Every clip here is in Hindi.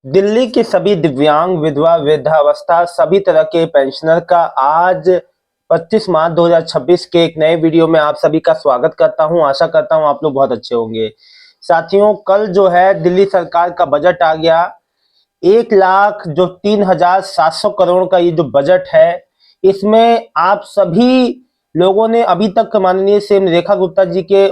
दिल्ली के सभी दिव्यांग, विधवा, वृद्धावस्था सभी तरह के पेंशनर का आज 25 मार्च 2026 के एक नए वीडियो में आप सभी का स्वागत करता हूं। आशा करता हूं आप लोग बहुत अच्छे होंगे। साथियों, कल जो है दिल्ली सरकार का बजट आ गया। 1 लाख जो 3,700 करोड़ का ये जो बजट है, इसमें आप सभी लोगों ने अभी तक माननीय सीएम रेखा गुप्ता जी के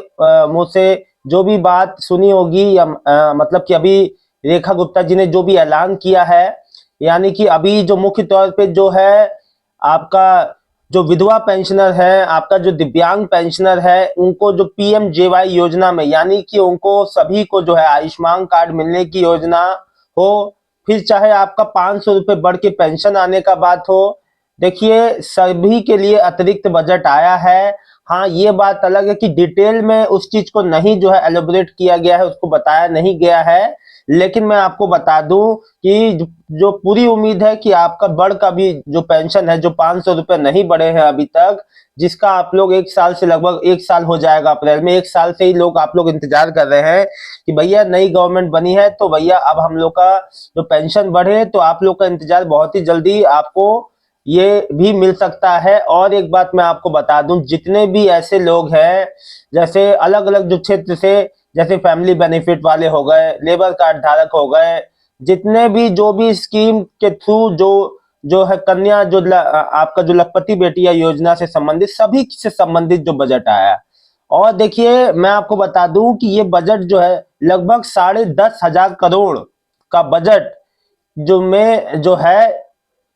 मुंह से जो भी बात सुनी होगी या मतलब कि अभी रेखा गुप्ता जी ने जो भी ऐलान किया है, यानी कि अभी जो मुख्य तौर पे जो है आपका जो विधवा पेंशनर है, आपका जो दिव्यांग पेंशनर है, उनको जो पीएमजेवाई योजना में यानी कि उनको सभी को जो है आयुष्मान कार्ड मिलने की योजना हो, फिर चाहे आपका 500 रुपए बढ़ के पेंशन आने का बात हो, देखिए सभी के लिए अतिरिक्त बजट आया है। हाँ, ये बात अलग है कि डिटेल में उस चीज को नहीं जो है एलोबरेट किया गया है, उसको बताया नहीं गया है, लेकिन मैं आपको बता दूं कि जो पूरी उम्मीद है कि आपका बढ़ का भी जो पेंशन है, जो 500 रुपए नहीं बढ़े हैं अभी तक, जिसका आप लोग 1 साल से लगभग 1 साल हो जाएगा अप्रैल में, 1 साल से ही लोग आप लोग इंतजार कर रहे हैं कि भैया नई गवर्नमेंट बनी है तो भैया अब हम लोग का जो पेंशन बढ़े, तो आप लोग का इंतजार बहुत ही जल्दी आपको ये भी मिल सकता है। और एक बात मैं आपको बता दूं, जितने भी ऐसे लोग हैं जैसे अलग अलग जो क्षेत्र से, जैसे फैमिली बेनिफिट वाले हो गए, लेबर कार्ड धारक हो गए, जितने भी जो भी स्कीम के थ्रू जो जो है कन्या जो आपका जो लखपति बेटिया योजना से संबंधित, सभी से संबंधित जो बजट आया। और देखिए मैं आपको बता दूं कि ये बजट जो है लगभग 10,500 करोड़ का बजट जो में जो है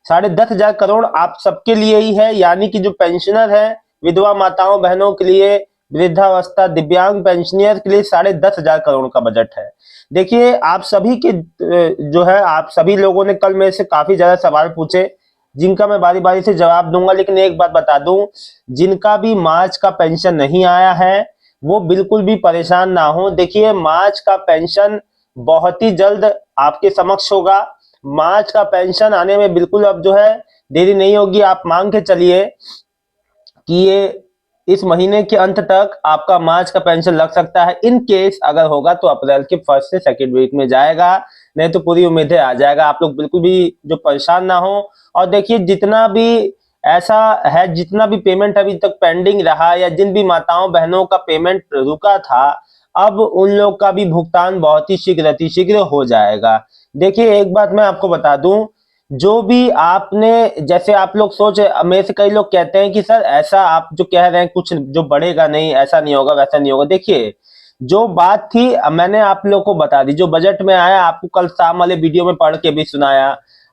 10,500 करोड़ आप सबके लिए ही है, यानी कि जो पेंशनर है, विधवा माताओं बहनों के लिए, वृद्धावस्था दिव्यांग पेंशनर के लिए 10,500 करोड़ का बजट है। देखिए आप सभी के जो है आप सभी लोगों ने कल मेरे से काफी ज्यादा सवाल पूछे, जिनका मैं बारी बारी से जवाब दूंगा, लेकिन एक बात बता दूं, जिनका भी मार्च का पेंशन नहीं आया है वो बिल्कुल भी परेशान ना हो। देखिए मार्च का पेंशन बहुत ही जल्द आपके समक्ष होगा। मार्च का पेंशन आने में बिल्कुल अब जो है देरी नहीं होगी। आप मांग के चलिए कि ये इस महीने के अंत तक आपका मार्च का पेंशन लग सकता है। इन केस अगर होगा तो अप्रैल के फर्स्ट से सेकेंड वीक में जाएगा, नहीं तो पूरी उम्मीदें आ जाएगा। आप लोग बिल्कुल भी जो परेशान ना हो। और देखिए जितना भी ऐसा है, जितना भी पेमेंट अभी तक पेंडिंग रहा या जिन भी माताओं बहनों का पेमेंट रुका था, अब उन लोग का भी भुगतान बहुत ही शीघ्र अतिशीघ्र हो जाएगा। देखिए एक बात मैं आपको बता दूं, जो भी आपने, जैसे आप लोग सोच, मेरे से कई लोग कहते हैं कि सर ऐसा आप जो कह रहे हैं कुछ जो बढ़ेगा नहीं, ऐसा नहीं होगा वैसा नहीं होगा। देखिए जो बात थी मैंने आप लोग को बता दी, जो बजट में आया आपको कल शाम वाले वीडियो में पढ़ के भी सुनाया।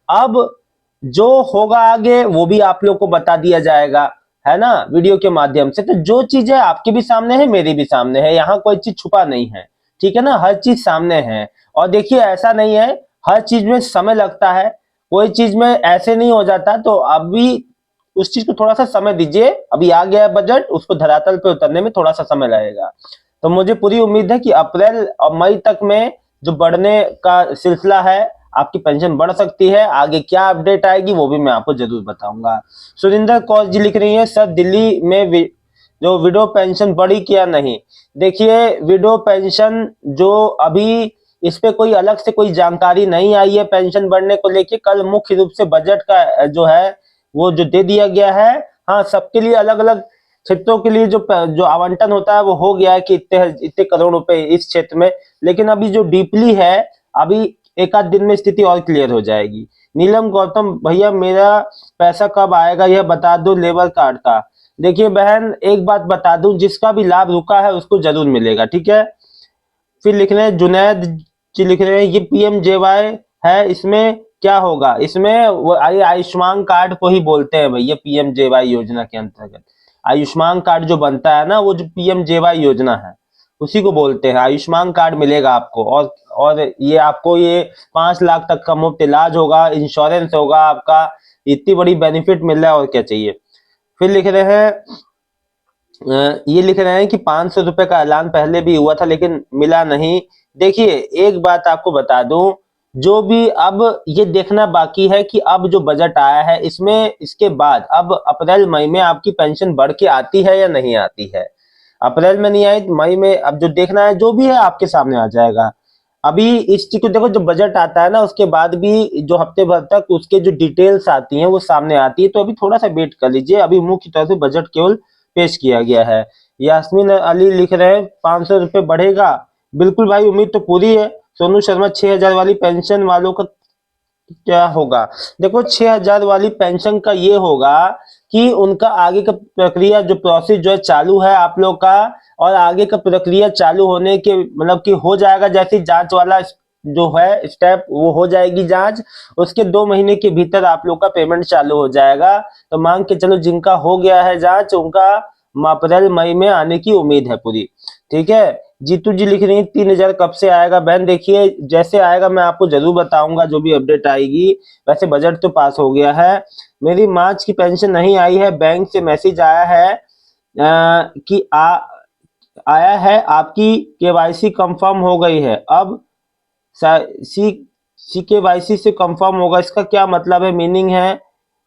अब जो होगा आगे वो भी आप लोग को बता दिया जाएगा, है ना, वीडियो के माध्यम से। तो जो चीज है आपके भी सामने है, मेरी भी सामने है, यहाँ कोई चीज छुपा नहीं है, ठीक है ना, हर चीज सामने है। और देखिए ऐसा नहीं है, हर चीज में समय लगता है, कोई चीज में ऐसे नहीं हो जाता। तो अभी उस चीज को थोड़ा सा समय दीजिए, अभी आ गया है बजट, उसको धरातल पे उतरने में थोड़ा सा समय लगेगा। तो मुझे पूरी उम्मीद है कि अप्रैल और मई तक में जो बढ़ने का सिलसिला है, आपकी पेंशन बढ़ सकती है। आगे क्या अपडेट आएगी वो भी मैं आपको जरूर बताऊंगा। सुरिंदर कौर जी लिख रही है, सर दिल्ली में जो विडो पेंशन बढ़ी क्या नहीं। देखिए विडो पेंशन जो अभी इस पे कोई अलग से कोई जानकारी नहीं आई है पेंशन बढ़ने को लेके। कल मुख्य रूप से बजट का जो है वो जो दे दिया गया है। हाँ, सबके लिए अलग अलग क्षेत्रों के लिए जो जो आवंटन होता है वो हो गया है कि इतने इतने करोड़ रुपए इस क्षेत्र में, लेकिन अभी जो डीपली है, अभी एक आध दिन में स्थिति और क्लियर हो जाएगी। नीलम गौतम, भैया मेरा पैसा कब आएगा यह बता दो लेबर कार्ड का। देखिए बहन एक बात बता दूं, जिसका भी लाभ रुका है उसको जरूर मिलेगा, ठीक है। फिर लिख रहे हैं जुनैद जी, लिख रहे हैं ये पीएमजेवाई है, इसमें क्या होगा। इसमें वो आयुष्मान कार्ड को ही बोलते हैं भैया, पीएमजेवाई योजना के अंतर्गत आयुष्मान कार्ड जो बनता है ना, वो जो पीएमजेवाई योजना है उसी को बोलते हैं। आयुष्मान कार्ड मिलेगा आपको, और ये आपको ये 5 लाख तक का मुफ्त इलाज होगा, इंश्योरेंस होगा आपका। इतनी बड़ी बेनिफिट मिल रहा है, और क्या चाहिए। फिर लिख रहे हैं ये लिख रहे हैं कि 500 रुपए का ऐलान पहले भी हुआ था लेकिन मिला नहीं। देखिए एक बात आपको बता दूं, जो भी अब ये देखना बाकी है कि अब जो बजट आया है इसमें, इसके बाद अब अप्रैल मई में आपकी पेंशन बढ़ के आती है या नहीं आती है। अप्रैल में नहीं आई तो मई में अब जो देखना है, जो भी है आपके सामने आ जाएगा। अभी इस चीज को देखो, जो बजट आता है ना उसके बाद भी जो हफ्ते भर तक उसके जो डिटेल्स आती हैं वो सामने आती है, तो अभी थोड़ा सा वेट कर लीजिए। अभी मुख्य तौर से बजट केवल पेश किया गया है। यास्मीन अली लिख रहे हैं 500 रुपये बढ़ेगा। बिल्कुल भाई, उम्मीद तो पूरी है। सोनू शर्मा 6,000 वाली पेंशन वालों का क्या होगा? देखो, 6,000 वाली पेंशन का ये होगा कि उनका आगे का प्रक्रिया जो प्रोसेस जो है चालू है आप लोग का, और आगे का प्रक्रिया चालू होने के मतलब कि हो जाएगा, जैसे जांच वाला जो है स्टेप वो हो जाएगी जांच, उसके 2 महीने के भीतर आप लोग का पेमेंट चालू हो जाएगा। तो मान के चलो जिनका हो गया है जांच, उनका अप्रैल मई में आने की उम्मीद है पूरी। ठीक है। जीतू जी लिख रही है 3,000 कब से आएगा? बहन देखिए, जैसे आएगा मैं आपको जरूर बताऊंगा, जो भी अपडेट आएगी। वैसे बजट तो पास हो गया है। मेरी मार्च की पेंशन नहीं आई है, बैंक से मैसेज आया है कि आया है आपकी केवाईसी कंफर्म हो गई है। अब सी सी केवाईसी से कंफर्म होगा, इसका क्या मतलब है, मीनिंग है?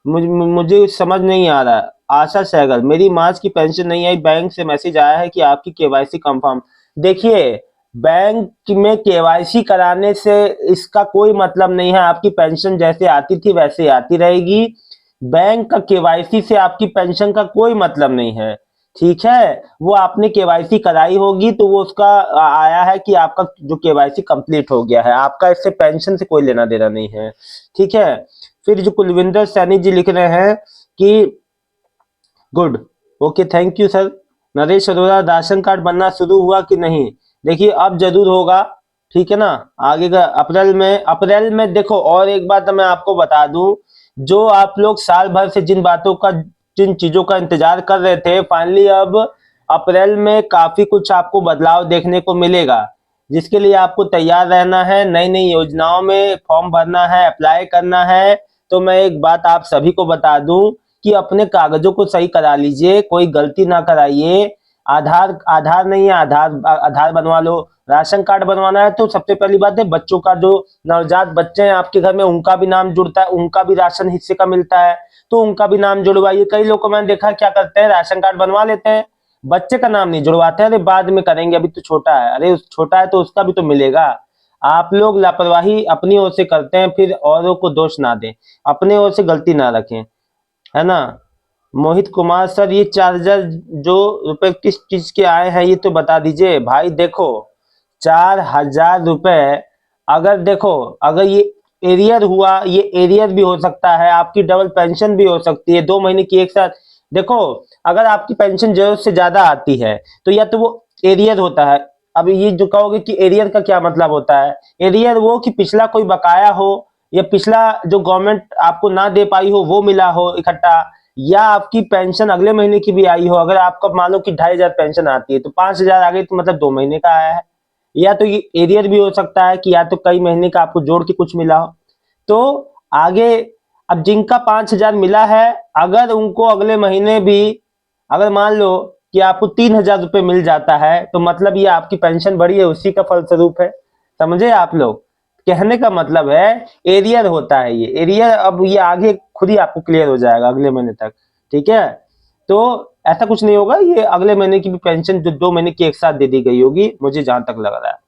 मुझे समझ नहीं आ रहा है। आशा सहगल, मेरी मार्च की पेंशन नहीं आई, बैंक से मैसेज आया है कि आपकी केवाईसी कंफर्म। देखिए, बैंक में केवाईसी कराने से इसका कोई मतलब नहीं है। आपकी पेंशन जैसे आती थी वैसे आती रहेगी। बैंक का केवाईसी से आपकी पेंशन का कोई मतलब नहीं है। ठीक है, वो आपने केवाईसी कराई होगी तो वो उसका आया है कि आपका जो केवाईसी कंप्लीट हो गया है, आपका इससे पेंशन से कोई लेना देना नहीं है। ठीक है। फिर जो कुलविंदर सैनी जी लिख रहे हैं कि good, okay, thank you sir. Naresh Arora, ration card बनना शुरू हुआ कि नहीं? देखिए, अब जरूर होगा। ठीक है ना। आगे का अप्रैल में देखो, और एक बात मैं आपको बता दूं, जो आप लोग साल भर से जिन चीजों का इंतजार कर रहे थे, फाइनली अब अप्रैल में काफी कुछ आपको बदलाव देखने को मिलेगा, जिसके लिए आपको तैयार रहना है। नई नई योजनाओं में फॉर्म भरना है, अप्लाई करना है। तो मैं एक बात आप सभी को बता दूं कि अपने कागजों को सही करा लीजिए, कोई गलती ना कराइए। आधार आधार नहीं है, आधार बनवा लो। राशन कार्ड बनवाना है तो सबसे पहली बात है, बच्चों का जो नवजात बच्चे हैं आपके घर में, उनका भी नाम जुड़ता है, उनका भी राशन हिस्से का मिलता है, तो उनका भी नाम जुड़वाइए। कई लोग को मैंने देखा क्या करते हैं, राशन कार्ड बनवा लेते हैं, बच्चे का नाम नहीं जुड़वाते हैं। अरे बाद में करेंगे, अभी तो छोटा है। अरे छोटा है तो उसका भी तो मिलेगा। आप लोग लापरवाही अपनी ओर से करते हैं, फिर औरों को दोष ना दें, अपने ओर से गलती ना रखें, है ना। मोहित कुमार सर, ये चार्जर जो रुपए किस चीज के आए हैं ये तो बता दीजिए। भाई देखो, 4,000 रुपए, अगर देखो, अगर ये एरियर हुआ, ये एरियर भी हो सकता है, आपकी डबल पेंशन भी हो सकती है, 2 महीने की एक साथ। देखो, अगर आपकी पेंशन जरूरत से ज्यादा आती है तो या तो वो एरियर होता है। अब ये जो कहोगे कि एरियर का क्या मतलब होता है, एरियर वो कि पिछला कोई बकाया हो, या पिछला जो गवर्नमेंट आपको ना दे पाई हो वो मिला हो इकट्ठा, या आपकी पेंशन अगले महीने की भी आई हो। अगर आपका मान लो कि 2,500 पेंशन आती है तो 5,000 आ गई, तो मतलब 2 महीने का आया है। या तो ये एरियर भी हो सकता है कि या तो कई महीने का आपको जोड़ के कुछ मिला हो। तो आगे, अब जिनका 5,000 मिला है, अगर उनको अगले महीने भी, अगर मान लो कि आपको 3,000 रुपये मिल जाता है, तो मतलब ये आपकी पेंशन बढ़ी है, उसी का फलस्वरूप है। समझे आप लोग? कहने का मतलब है, एरियर होता है ये एरियर। अब ये आगे खुद ही आपको क्लियर हो जाएगा अगले महीने तक। ठीक है। तो ऐसा कुछ नहीं होगा, ये अगले महीने की भी पेंशन जो 2 महीने की एक साथ दे दी गई होगी, मुझे जहां तक लग रहा है।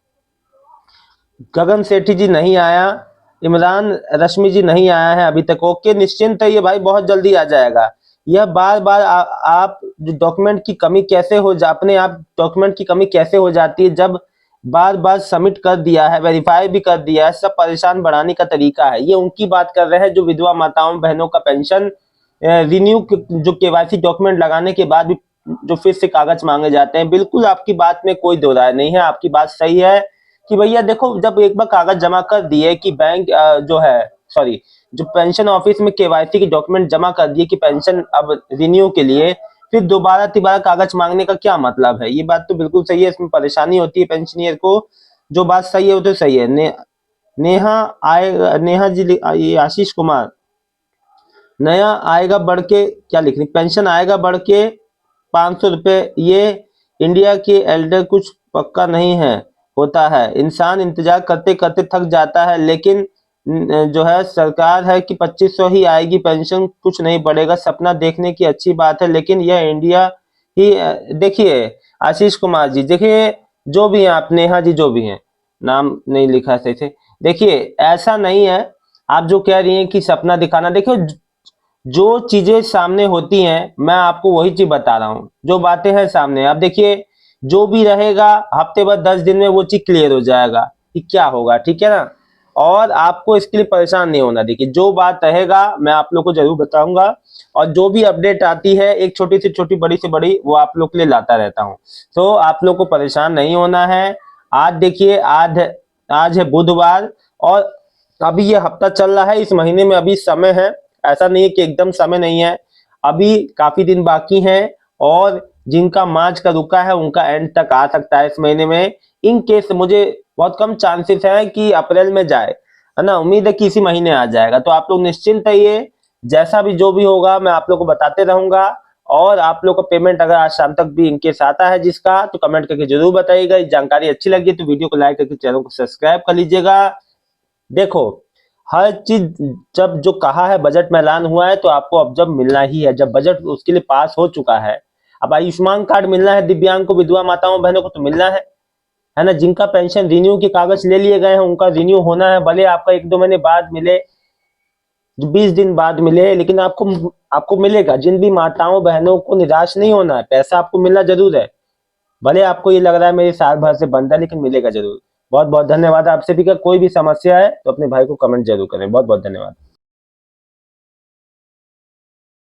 गगन सेठी जी नहीं आया, इमरान रश्मि जी नहीं आया है अभी तक। ओके, निश्चिंत है, ये भाई बहुत जल्दी आ जाएगा। यह बार बार आप जो डॉक्यूमेंट की कमी कैसे हो जा अपने आप डॉक्यूमेंट की कमी कैसे हो जाती है, जब बार बार सबमिट कर दिया है, वेरीफाई भी कर दिया है, सब परेशान बढ़ाने का तरीका है। ये उनकी बात कर रहे हैं जो विधवा माताओं बहनों का पेंशन रिन्यू जो केवाईसी डॉक्यूमेंट लगाने के बाद भी जो फिर से कागज मांगे जाते हैं। बिल्कुल आपकी बात में कोई दो राय नहीं है, आपकी बात सही है कि भैया देखो, जब एक बार कागज जमा कर दिए कि बैंक जो है, सॉरी, जो पेंशन ऑफिस में केवाईसी के डॉक्यूमेंट जमा कर दिए कि पेंशन अब रिन्यू के लिए, फिर दोबारा तिबारा कागज मांगने का क्या मतलब है? ये बात तो बिल्कुल सही है, इसमें परेशानी होती है पेंशनियर को। जो बात सही है वो तो सही है। नेहा नेहा जी, ये आशीष कुमार, नया आएगा बढ़ के, क्या लिख रही, पेंशन आएगा बढ़ के 500 रुपये। ये इंडिया के एल्डर कुछ पक्का नहीं है, होता है, इंसान इंतजार करते करते थक जाता है, लेकिन जो है सरकार है कि 2,500 ही आएगी पेंशन, कुछ नहीं बढ़ेगा। सपना देखने की अच्छी बात है, लेकिन यह इंडिया ही देखिए आशीष कुमार जी, देखिए जो भी हैं आप, नेहा जी जो भी हैं, नाम नहीं लिखा है सही से। देखिए ऐसा नहीं है, आप जो कह रही हैं कि सपना दिखाना, देखिए जो चीजें सामने होती हैं मैं आपको वही चीज बता रहा हूँ, जो बातें हैं सामने। अब देखिए जो भी रहेगा हफ्ते बाद 10 दिन में वो चीज क्लियर हो जाएगा कि क्या होगा, ठीक है ना। और आपको इसके लिए परेशान नहीं होना, देखिए जो बात रहेगा मैं आप लोग को जरूर बताऊंगा, और जो भी अपडेट आती है एक छोटी से छोटी बड़ी से बड़ी वो आप लोग के लिए लाता रहता हूँ। तो आप लोग को परेशान नहीं होना है। आज देखिए आज है बुधवार, और अभी ये हफ्ता चल रहा है, इस महीने में अभी समय है, ऐसा नहीं है कि एकदम समय नहीं है, अभी काफी दिन बाकी हैं। और जिनका मार्च का रुका है उनका एंड तक आ सकता है इस महीने में। इन केस मुझे बहुत कम चांसेस है कि अप्रैल में जाए, है ना, उम्मीद है कि इसी महीने आ जाएगा। तो आप लोग निश्चिंत रहिए, जैसा भी जो भी होगा मैं आप लोग को बताते रहूंगा। और आप लोग का पेमेंट अगर आज शाम तक भी इनकेस आता है जिसका, तो कमेंट करके जरूर बताइएगा। जानकारी अच्छी लगी तो वीडियो को लाइक करके चैनल को सब्सक्राइब कर लीजिएगा। देखो हर चीज जब जो कहा है बजट में ऐलान हुआ है तो आपको अब जब मिलना ही है, जब बजट उसके लिए पास हो चुका है। अब आयुष्मान कार्ड मिलना है दिव्यांग को, विधवा माताओं बहनों को तो मिलना है ना। जिनका पेंशन रिन्यू के कागज ले लिए गए हैं उनका रिन्यू होना है, भले आपका 1-2 महीने बाद मिले, 20 दिन बाद मिले, लेकिन आपको आपको मिलेगा। जिन भी माताओं बहनों को निराश नहीं होना है, पैसा आपको मिलना जरूर है। भले आपको ये लग रहा है मेरे साल भर से बंद है, लेकिन मिलेगा जरूर। बहुत बहुत धन्यवाद। आपसे भी कोई भी समस्या है तो अपने भाई को कमेंट जरूर करें। बहुत बहुत धन्यवाद।